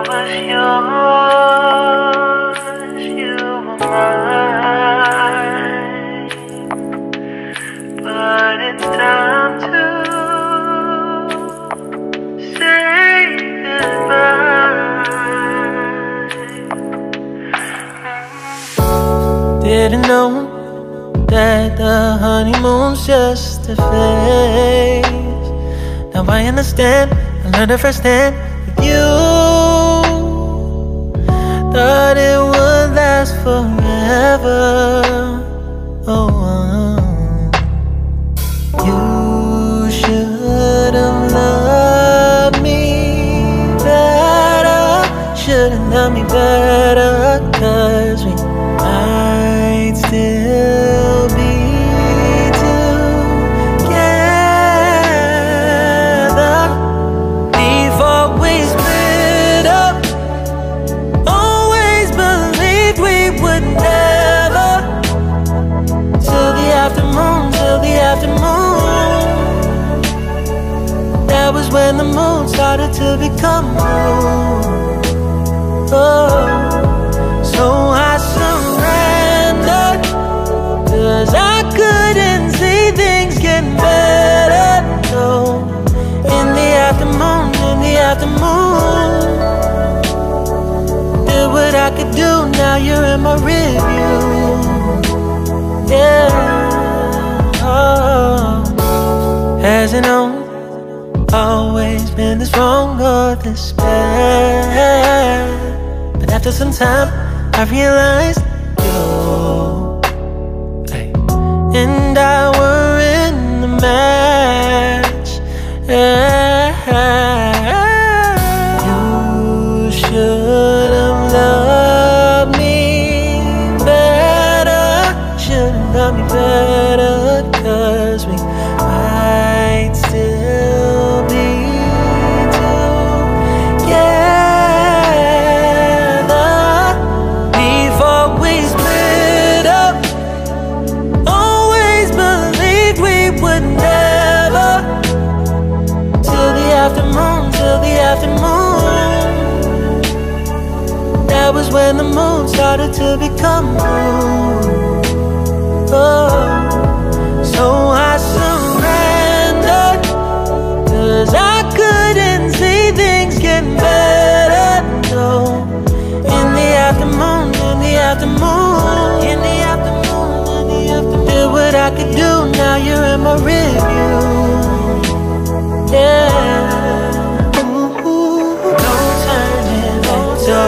was yours, you were mine, but it's time to say goodbye. Didn't know that the honeymoon's just a phase. Now I understand, I learned it firsthand with you. Thought it would last forever. Oh, you should have loved me better. Should have loved me better, 'cause we might still be together before we split up. Always believed we would never, till the afternoon, till the afternoon. That was when the moon started to become moon. Oh, so I surrendered, 'cause I couldn't see things getting better. No, in the afternoon, in the afternoon, did what I could do, now you're in my review. Yeah, oh. Hasn't always been this wrong or this bad, but after some time I realized you and I were in the match. You should have loved me better. Should have loved me better, 'cause we might still be together before we split up. Always believed we would never, till the afternoon, till the afternoon. That was when the moon started to become moon. Oh, so I surrendered, 'cause I couldn't see things getting better. No, in the afternoon, in the afternoon, in the afternoon, in the afternoon, did what I could do, now you're in my review. Yeah, ooh, no turning back, no